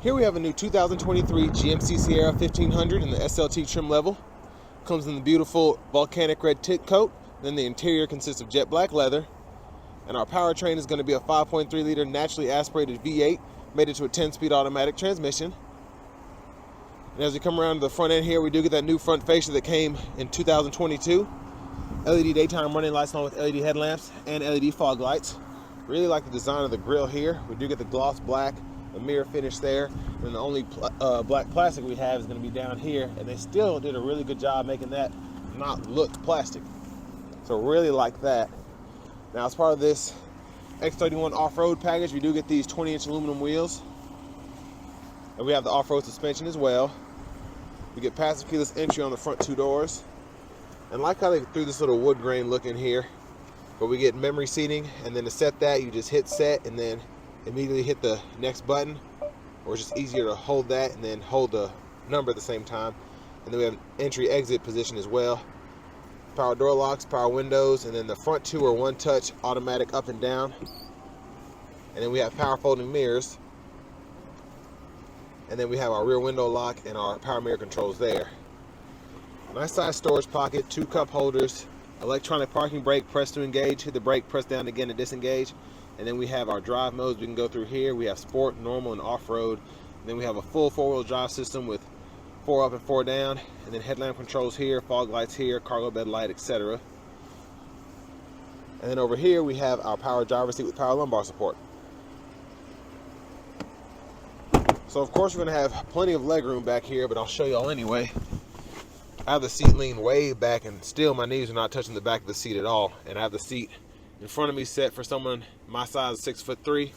Here we have a new 2023 GMC Sierra 1500 in the SLT trim level. Comes in the beautiful volcanic red tint coat. Then the interior consists of jet black leather. And our powertrain is going to be a 5.3 liter naturally aspirated V8 made into a 10-speed automatic transmission. And as we come around to the front end here, we do get that new front fascia that came in 2022. LED daytime running lights along with LED headlamps and LED fog lights. Really like the design of the grille here. We do get the gloss black, the mirror finish there, and the only black plastic we have is going to be down here, and they still did a really good job making that not look plastic. So really like that. Now, as part of this X31 off-road package, we do get these 20-inch aluminum wheels, and we have the off-road suspension as well. We get passive keyless entry on the front two doors, and like how they threw this little wood grain look in here, but we get memory seating, and then to set that, you just hit set and then immediately hit the next button, or it's just easier to hold that and then hold the number at the same time. And then we have an entry exit position as well. Power door locks, power windows, and then the front two are one touch automatic up and down. And then we have power folding mirrors. And then we have our rear window lock and our power mirror controls there. Nice size storage pocket, 2 cup holders, electronic parking brake, press to engage, hit the brake, press down again to disengage. And then we have our drive modes we can go through here. We have sport, normal, and off-road. And then we have a full 4-wheel drive system with 4 up and 4 down. And then headlamp controls here, fog lights here, cargo bed light, etc. And then over here we have our power driver's seat with power lumbar support. So of course we're going to have plenty of leg room back here, but I'll show y'all anyway. I have the seat leaned way back, and still my knees are not touching the back of the seat at all. And I have the seat in front of me set for someone my size, 6'3".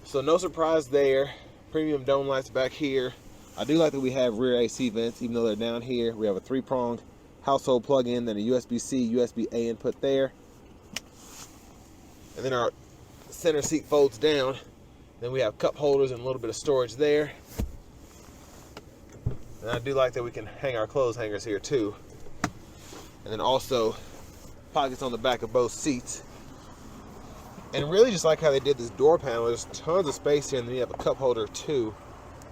So no surprise there. Premium dome lights back here. I do like that we have rear AC vents, even though they're down here. We have a 3-pronged household plug-in, then a USB-C, USB-A input there. And then our center seat folds down. Then we have cup holders and a little bit of storage there. And I do like that we can hang our clothes hangers here too. And then also pockets on the back of both seats. And really just like how they did this door panel, there's tons of space here, and then you have a cup holder too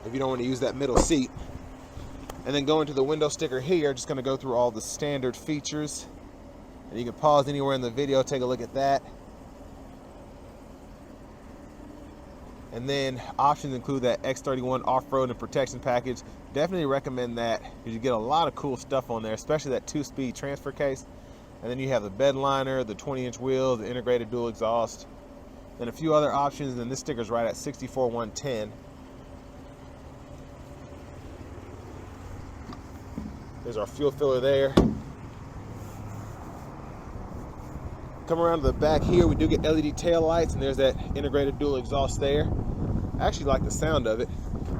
if you don't want to use that middle seat. And then going to the window sticker here, just going to go through all the standard features, and you can pause anywhere in the video, take a look at that. And then options include that X31 off-road and protection package. Definitely recommend that because you get a lot of cool stuff on there, especially that 2-speed transfer case. And then you have the bed liner, the 20-inch wheels, the integrated dual exhaust, and a few other options. And this sticker's right at $64,110. There's our fuel filler there. Come around to the back here, we do get LED tail lights, and there's that integrated dual exhaust there. I actually like the sound of it.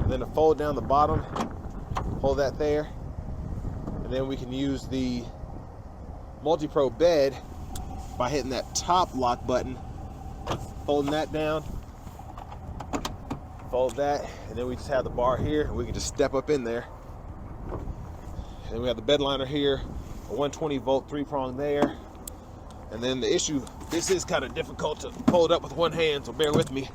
And then to fold down the bottom, hold that there, and then we can use the multi-pro bed by hitting that top lock button, folding that down, fold that, and then we just have the bar here, and we can just step up in there. And we have the bed liner here, a 120 volt 3-prong there. And then the issue, this is kind of difficult to fold up with one hand, so bear with me.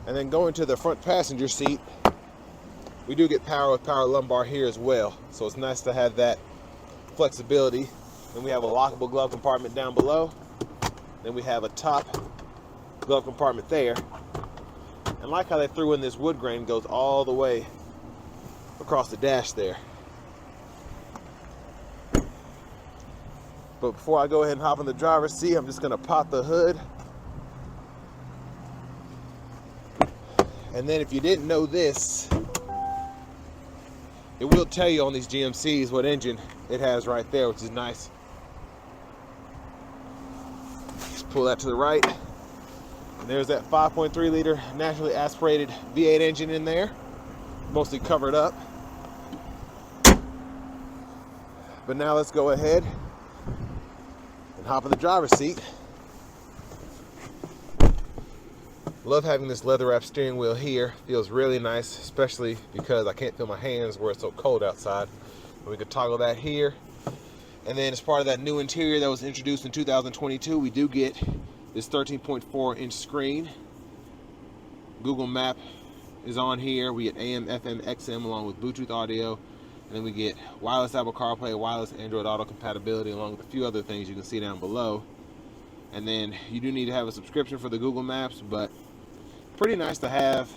And then going to the front passenger seat, we do get power with power lumbar here as well. So it's nice to have that flexibility. Then we have a lockable glove compartment down below. Then we have a top glove compartment there. And like how they threw in this wood grain, goes all the way across the dash there. But before I go ahead and hop in the driver's seat, I'm just gonna pop the hood. And then if you didn't know this, it will tell you on these GMCs what engine it has right there, which is nice. Just pull that to the right. And there's that 5.3 liter naturally aspirated V8 engine in there, mostly covered up. But now let's go ahead and hop in the driver's seat. Love having this leather wrap steering wheel here. Feels really nice, especially because I can't feel my hands where it's so cold outside. And we can toggle that here. And then as part of that new interior that was introduced in 2022, we do get this 13.4-inch screen. Google Map is on here. We get AM, FM, XM along with Bluetooth audio. And then we get wireless Apple CarPlay, wireless Android Auto compatibility, along with a few other things you can see down below. And then you do need to have a subscription for the Google Maps, but pretty nice to have.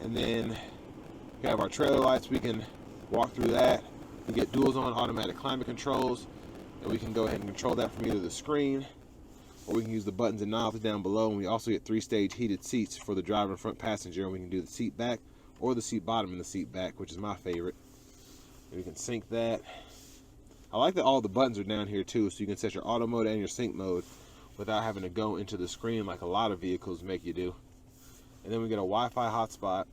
And then we have our trailer lights. We can walk through that. We get dual zone automatic climate controls, and we can go ahead and control that from either the screen, or we can use the buttons and knobs down below. And we also get 3-stage heated seats for the driver and front passenger, and we can do the seat back or the seat bottom and the seat back, which is my favorite. And we can sync that. I like that all the buttons are down here too, so you can set your auto mode and your sync mode without having to go into the screen like a lot of vehicles make you do. And then we get a Wi-Fi hotspot,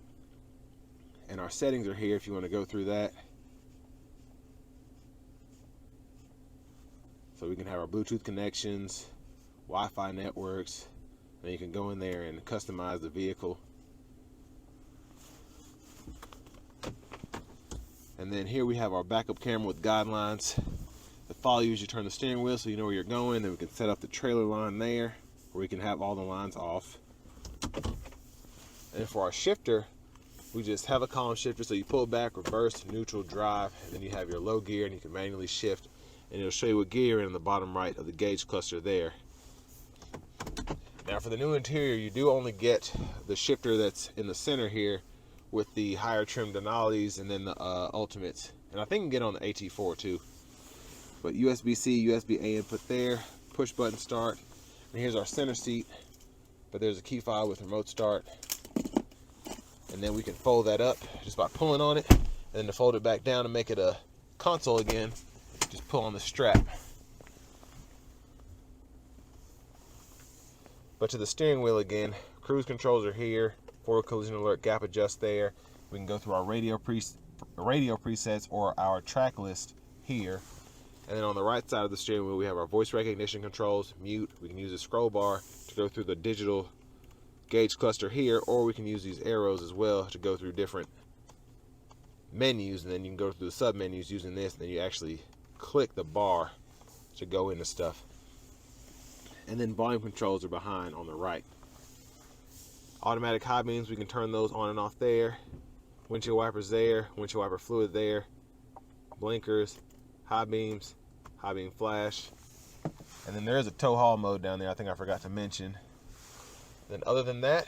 and our settings are here if you want to go through that. So we can have our Bluetooth connections, Wi-Fi networks, and you can go in there and customize the vehicle. And then here we have our backup camera with guidelines that follow you as you turn the steering wheel, so you know where you're going. Then we can set up the trailer line there, or we can have all the lines off. And for our shifter, we just have a column shifter, so you pull back, reverse, neutral, drive, and then you have your low gear, and you can manually shift, and it'll show you what gear you're in the bottom right of the gauge cluster there. Now for the new interior, you do only get the shifter that's in the center here with the higher trim Denali's and then the Ultimates. And I think you can get on the AT4 too. But USB-C, USB-A input there, push button start. And here's our center seat, but there's a key fob with remote start. And then we can fold that up just by pulling on it, and then to fold it back down to make it a console again, just pull on the strap. But to the steering wheel again, cruise controls are here, forward collision alert, gap adjust there. We can go through our radio presets or our track list here. And then on the right side of the steering wheel, we have our voice recognition controls, mute. We can use a scroll bar to go through the digital gauge cluster here, or we can use these arrows as well to go through different menus, and then you can go through the sub menus using this, and then you actually click the bar to go into stuff. And then volume controls are behind on the right. Automatic high beams, we can turn those on and off there. Windshield wipers there, windshield wiper fluid there. Blinkers, high beam flash. And then there is a tow haul mode down there I think I forgot to mention. Then other than that,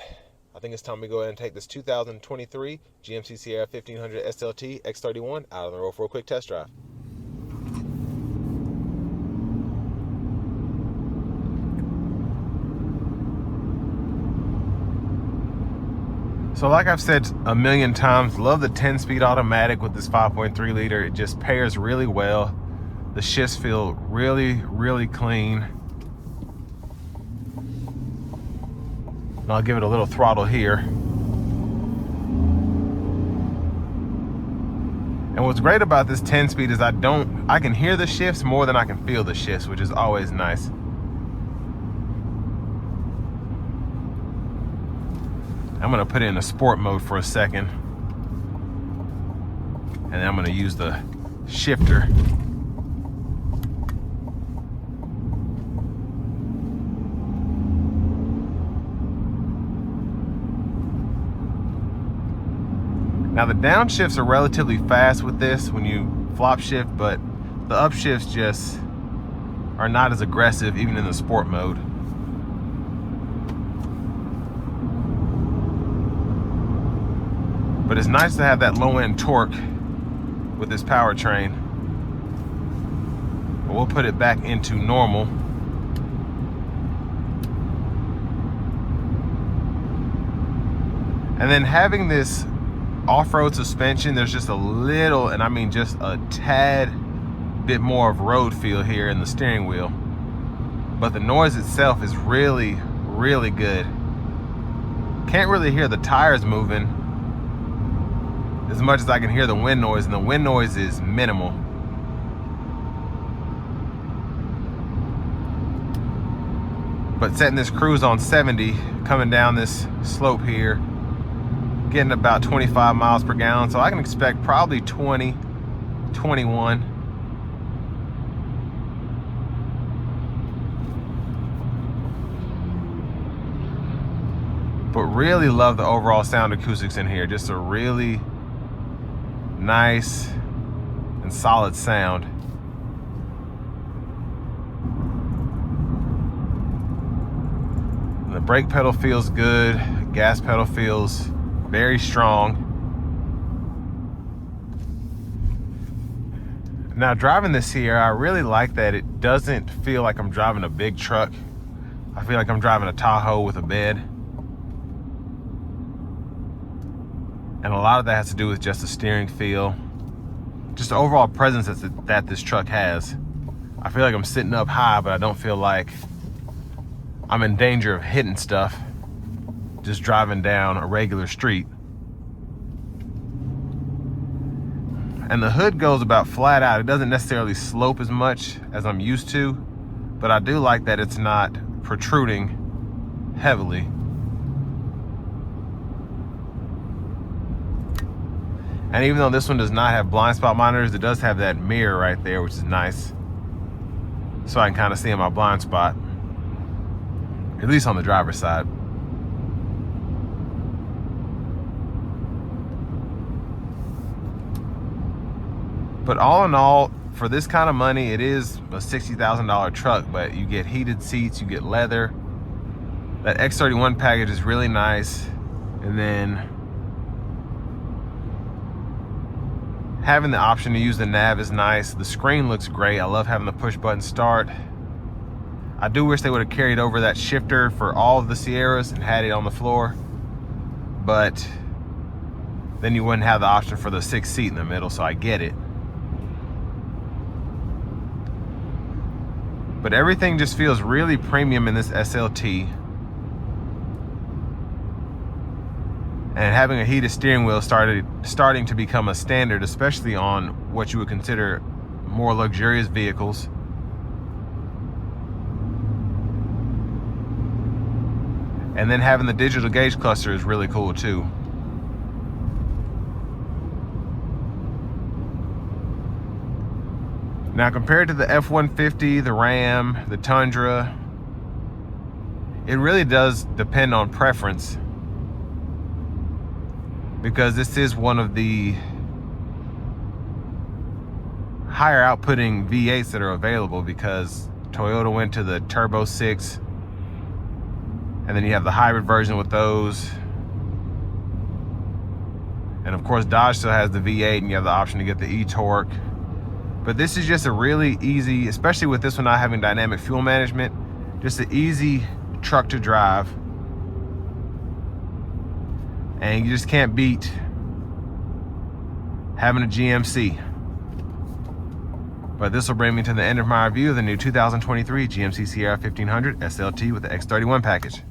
I think it's time we go ahead and take this 2023 GMC Sierra 1500 SLT X31 out on the road for a quick test drive. So like I've said a million times, love the 10-speed automatic with this 5.3 liter. It just pairs really well. The shifts feel really, really clean. And I'll give it a little throttle here. And what's great about this 10-speed is I can hear the shifts more than I can feel the shifts, which is always nice. I'm gonna put it in a sport mode for a second. And then I'm gonna use the shifter. Now the downshifts are relatively fast with this when you flop shift, but the upshifts just are not as aggressive even in the sport mode. But it's nice to have that low end torque with this powertrain. But we'll put it back into normal. And then having this off-road suspension, there's just a little, and I mean just a tad bit more of road feel here in the steering wheel. But the noise itself is really, really good. Can't really hear the tires moving as much as I can hear the wind noise, and the wind noise is minimal. But setting this cruise on 70, coming down this slope here, getting about 25 miles per gallon, so I can expect probably 20 21. But really love the overall sound acoustics in here. Just a really nice and solid sound. The brake pedal feels good. Gas pedal feels very strong. Now driving this Sierra, I really like that it doesn't feel like I'm driving a big truck. I feel like I'm driving a Tahoe with a bed. And a lot of that has to do with just the steering feel. Just the overall presence that this truck has. I feel like I'm sitting up high, but I don't feel like I'm in danger of hitting stuff just driving down a regular street. And the hood goes about flat out. It doesn't necessarily slope as much as I'm used to, but I do like that it's not protruding heavily. And even though this one does not have blind spot monitors, it does have that mirror right there, which is nice. So I can kind of see in my blind spot, at least on the driver's side. But all in all, for this kind of money, it is a $60,000 truck, but you get heated seats, you get leather. That X31 package is really nice. And then having the option to use the nav is nice. The screen looks great. I love having the push button start. I do wish they would have carried over that shifter for all of the Sierras and had it on the floor, but then you wouldn't have the option for the 6th seat in the middle, so I get it. But everything just feels really premium in this SLT. And having a heated steering wheel starting to become a standard, especially on what you would consider more luxurious vehicles. And then having the digital gauge cluster is really cool too. Now compared to the F-150, the Ram, the Tundra, it really does depend on preference, because this is one of the higher outputting V8s that are available, because Toyota went to the Turbo 6, and then you have the hybrid version with those. And of course Dodge still has the V8, and you have the option to get the e-torque. But this is just a really easy, especially with this one not having dynamic fuel management, just an easy truck to drive. And you just can't beat having a GMC. But this will bring me to the end of my review of the new 2023 GMC Sierra 1500 SLT with the X31 package.